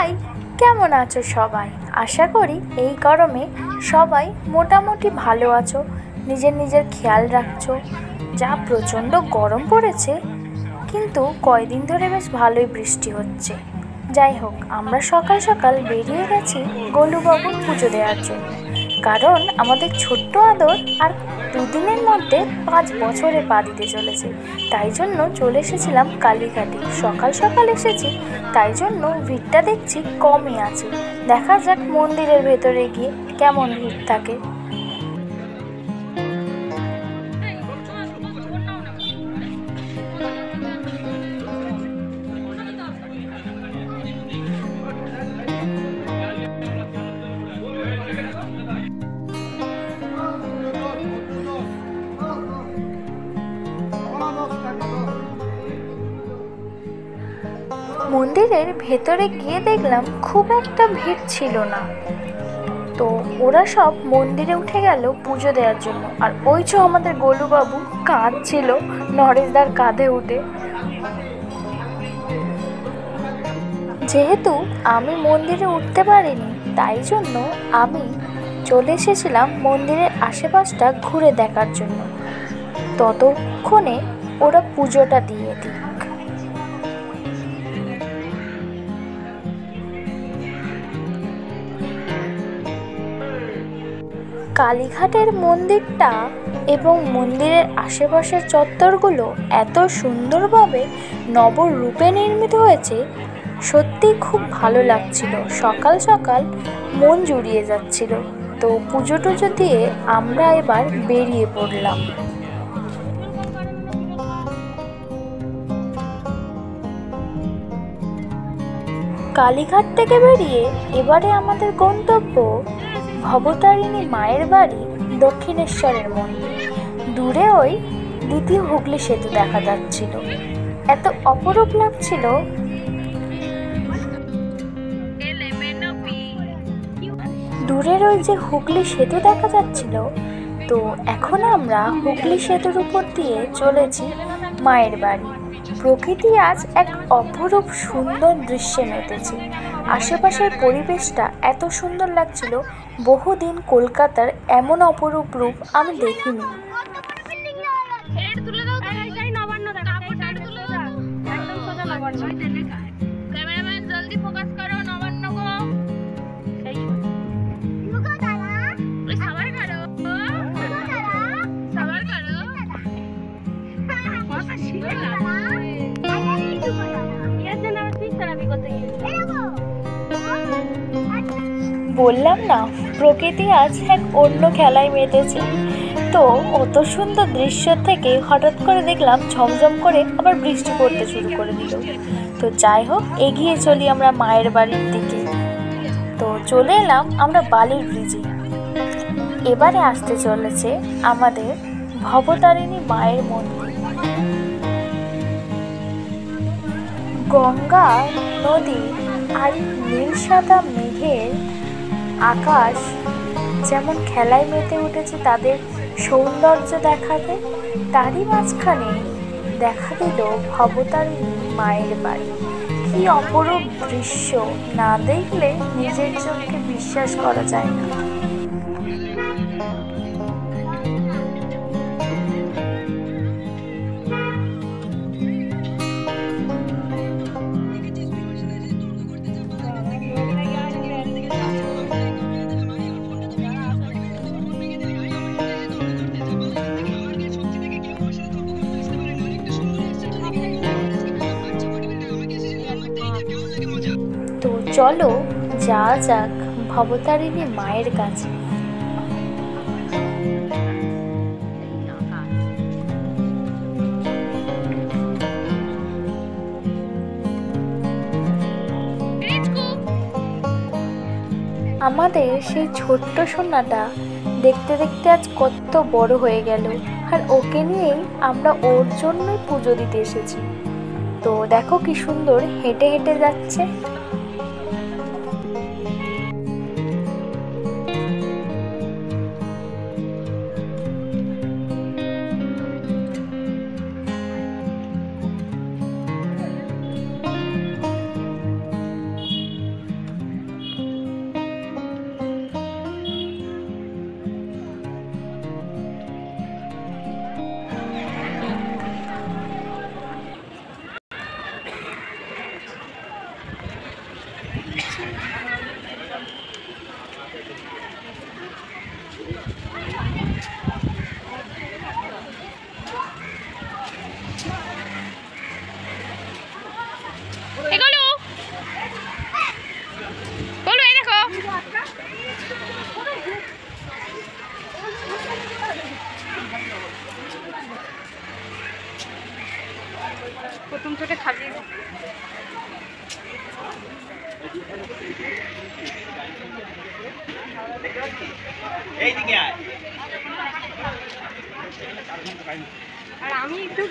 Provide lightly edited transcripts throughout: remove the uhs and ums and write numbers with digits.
High, কেমন আছো সবাই? আশা করি এই গরমে সবাই মোটামুটি ভালো আছো, নিজের নিজের খেয়াল রাখছো। যা প্রচণ্ড গরম পড়েছে, কিন্তু কয়দিন ধরে বেশ ভালোই বৃষ্টি হচ্ছে। যাই হোক, আমরা সকাল সকাল বেরিয়ে গেছি গোলুবাবুর পুজো দেওয়ার জন্য, কারণ আমাদের ছোট্ট আদর আর দুদিনের মধ্যে 5 বছরে পা দিতে চলেছে। তাই জন্য চলে এসেছিলাম কালীঘাটে। সকাল সকাল এসেছি, তাই জন্য ভিড়টা দেখছি কমই আছে। দেখা যাক মন্দিরের ভেতরে গিয়ে কেমন ভিড় থাকে। মন্দিরের ভেতরে গিয়ে দেখলাম খুব একটা ভিড় ছিল না। তো ওরা সব মন্দিরে উঠে গেল পুজো দেওয়ার জন্য। আর ওই যে আমাদের গোলুবাবু কাঁদছিল নরেশদার কাঁধে উঠে। যেহেতু আমি মন্দিরে উঠতে পারিনি, তাই জন্য আমি চলে এসেছিলাম মন্দিরের আশেপাশটা ঘুরে দেখার জন্য। ততক্ষণে ওরা পুজোটা দিয়ে দিক। কালীঘাটের মন্দিরটা এবং মন্দিরের আশেপাশের চত্বরগুলো এত সুন্দরভাবে নবরূপে নির্মিত হয়েছে, সত্যি খুব ভালো লাগছিল। সকাল সকাল মন জুড়িয়ে যাচ্ছিল। তো পুজো টুজো দিয়ে আমরা এবার বেরিয়ে পড়লাম। কালীঘাট থেকে বেরিয়ে এবারে আমাদের গন্তব্য ভবতারিণী মায়ের বাড়ি, দক্ষিণেশ্বরের মন্দির। দূরে ওই দ্বিতীয় হুগলি সেতু দেখা যাচ্ছিল, এত অপরূপ লাগছিল। দূরের ওই যে হুগলি সেতু দেখা যাচ্ছিল, তো এখন আমরা হুগলি সেতুর উপর দিয়ে চলেছি মায়ের বাড়ি। প্রকৃতি আজ এক অপরূপ সুন্দর দৃশ্যে মেতেছে। আশেপাশের পরিবেশটা এত সুন্দর লাগছিল, বহুদিন কলকাতার এমন অপরূপ রূপ আমি দেখিনি। বললাম না, প্রকৃতি আজ এক অন্য খেলায় মেতেছে। তো অত সুন্দর দৃশ্য থেকে হঠাৎ করে দেখলাম ঝমঝম করে আবার বৃষ্টি পড়তে শুরু করে দিল। তো যাই হোক, এগিয়ে চলি আমরা মায়ের বাড়ির দিকে। তো চলে এলাম আমরা বালির ব্রিজে। এবারে আসতে চলেছে আমাদের ভবতারিণী মায়ের মন্দির। গঙ্গা নদী আর নীল সাদা মেঘের আকাশ যেমন খেলায় মেতে উঠেছে তাদের সৌন্দর্য দেখাতে, তারই মাঝখানে দেখা দিল ভবতারিণী মায়ের বাড়ি। কি অপরূপ দৃশ্য, না দেখলে নিজের চোখকে বিশ্বাস করা যায় না। তো চলো যাওয়া যাক ভবতারিণী মায়ের কাছে। আমাদের সেই ছোট্ট সোনাটা দেখতে দেখতে আজ কত বড় হয়ে গেল, আর ওকে নিয়েই আমরা ওর জন্যই পুজো দিতে এসেছি। তো দেখো কি সুন্দর হেঁটে হেঁটে যাচ্ছে। প্রথম থেকে খাবি আর আমি একটু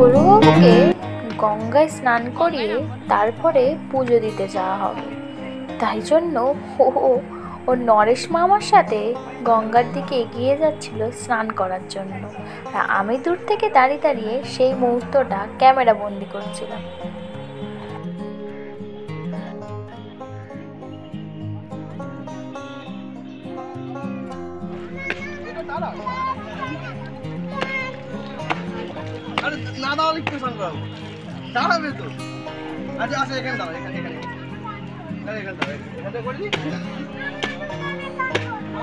গরুবাবুকে গঙ্গায় স্নান করিয়ে তারপরে পুজো দিতে যাওয়া হবে। তাই জন্য ও নরেশ মামার সাথে গঙ্গার দিকে এগিয়ে যাচ্ছিল স্নান করার জন্য। আর আমি দূর থেকে দাঁড়িয়ে দাঁড়িয়ে সেই মুহূর্তটা ক্যামেরা বন্দি করছিলাম। না দাঁড়ালে একটু স্নান করাবো, দাঁড়াবে তো। আচ্ছা আচ্ছা, এখানে দাঁড়া, এখানে করলি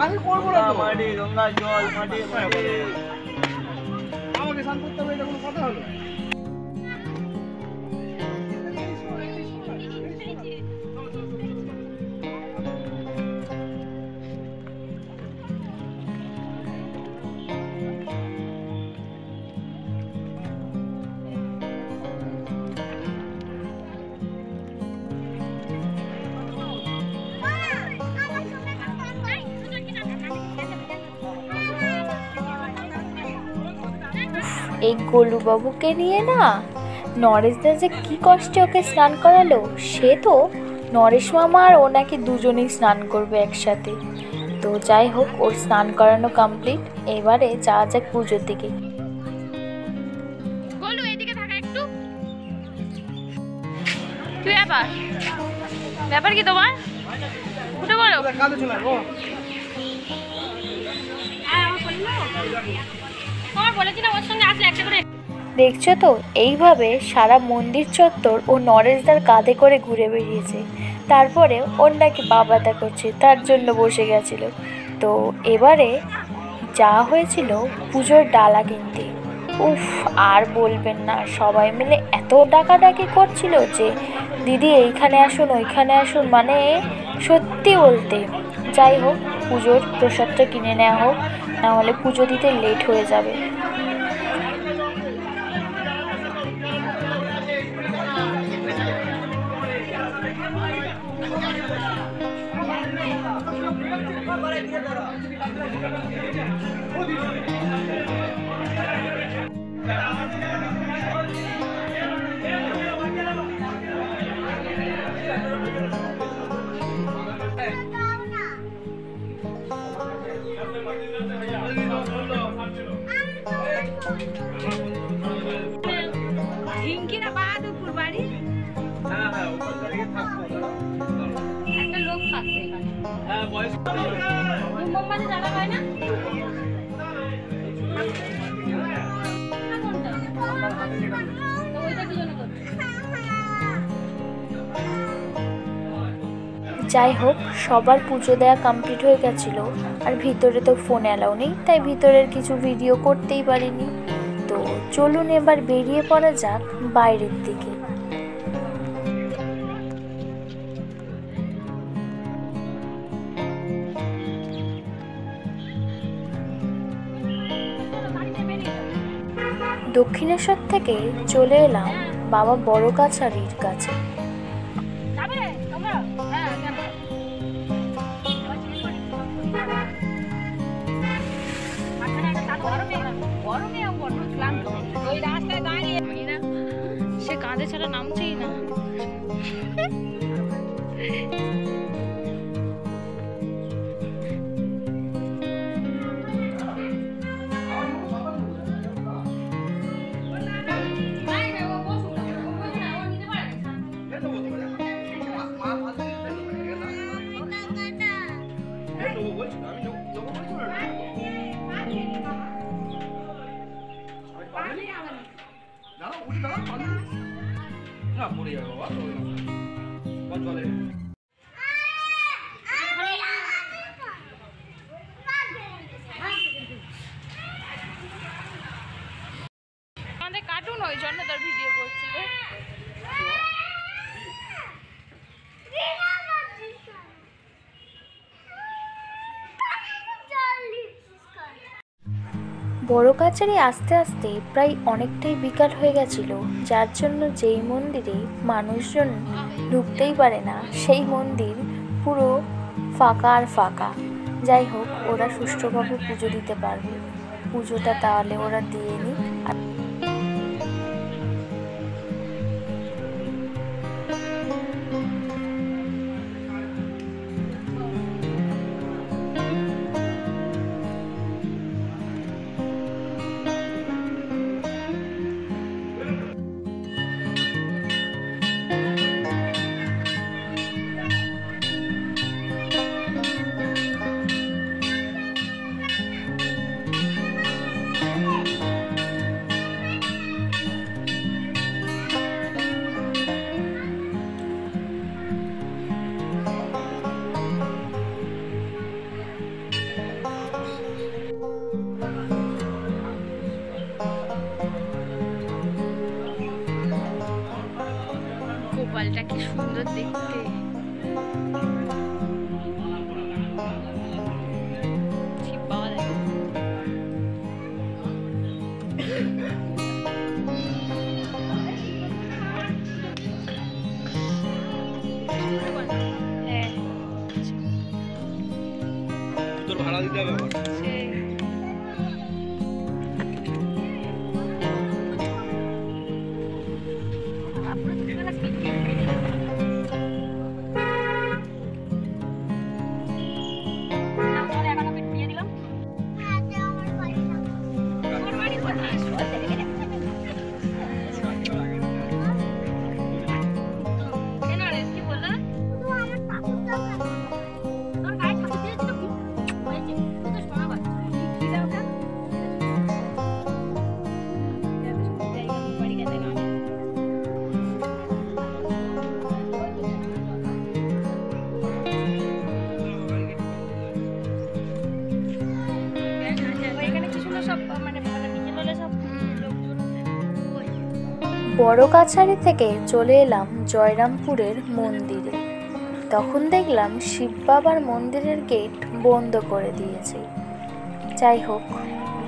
আমি করবো না। মাটি গঙ্গা জল মাটি আমাকে স্নান করতে হবে, এটা কোনো কথা হলো? এই গোলুবাবুকে নিয়ে না নরেশদা যে কি কষ্টে ওকে স্নান করালো। সে তো নরেশ মামা আর ও নাকি দুজনেই স্নান করবে একসাথে। তো যাই হোক, ওর স্নান করানো কমপ্লিট। এবারে যাওয়া যাক পুজোর দিকে। ব্যাপার কি তোমার? উঠে বলো। দেখছো তো, এইভাবে সারা মন্দির চত্বর ও নরেশদার কাঁধে করে ঘুরে বেরিয়েছে। তারপরে ওর নাকি পা ব্যথা করছে, তার জন্য বসে গেছিল। তো এবারে যা হয়েছিল পুজোর ডালা কিনতে। উফ, আর বলবেন না, সবাই মিলে এত ডাকাডাকি করছিল যে দিদি এইখানে আসুন ওইখানে আসুন, মানে সত্যি বলতে। যাই হোক, পুজোর প্রসাদটা কিনে নেওয়া হোক, নাহলে পুজো দিতে লেট হয়ে যাবে। একটা লোক থাকছে এখানে। হ্যাঁ, বয়স মোমবাতি জ্বালা হয় না? ওইটা কি জন্য করছে? যাই হোক, সবার পুজো দেওয়া কমপ্লিট হয়ে গেছিলো। আর ভিতরে তো ফোন অ্যালাউ নেই, তাই ভিতরের কিছু ভিডিও করতেই পারিনি। তো চলুন এবার বেরিয়ে পড়া যাক বাইরের দিকে। দক্ষিণেশ্বর থেকে চলে এলাম বাবা বড় কাছারির কাছে। সে কাঁধে ছাড়া নামছেই না। আমাদের কার্টুন ওই জন্য তার ভিডিও করছি। বড় কাছারি আস্তে আস্তে প্রায় অনেকটাই বিকাল হয়ে গেছিল, যার জন্য যেই মন্দিরে মানুষজন ঢুকতেই পারে না সেই মন্দির পুরো ফাঁকা আর ফাঁকা। যাই হোক, ওরা সুষ্ঠুভাবে পুজো দিতে পারবে, পুজোটা তাহলে ওরা দিয়ে নিক। গোপালটা কি সুন্দর দেখতে। তোর ভাড়া দিতে হবে আমার। বড় কাছারি থেকে চলে এলাম জয়রামপুরের মন্দিরে। তখন দেখলাম শিব বাবার মন্দিরের গেট বন্ধ করে দিয়েছে। যাই হোক,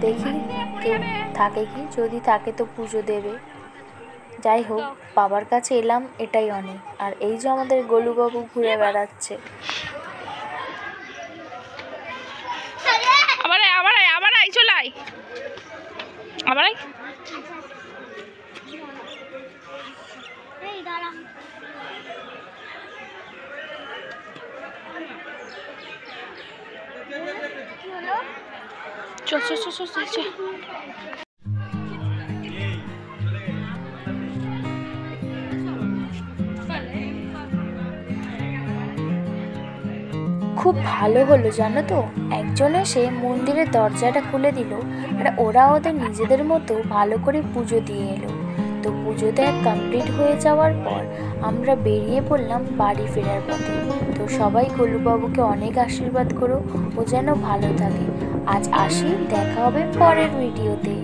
দেখি কেউ থাকে কি, যদি থাকে তো পুজো দেবে। যাই হোক, বাবার কাছে এলাম, এটাই অনেক। আর এই যে আমাদের গোলুবাবু ঘুরে বেড়াচ্ছে। খুব ভালো হলো জানো তো, একজন এসে মন্দিরের দরজাটা খুলে দিল আর ওরা ওদের নিজেদের মতো ভালো করে পুজো দিয়ে এলো। তো পুজোটা কমপ্লিট হয়ে যাওয়ার পর আমরা বেরিয়ে পড়লাম বাড়ি ফেরার পথে। তো সবাই গোলুবাবুকে অনেক আশীর্বাদ করো, ও যেন ভালো থাকে। আজ আসি, দেখা হবে পরের ভিডিওতে।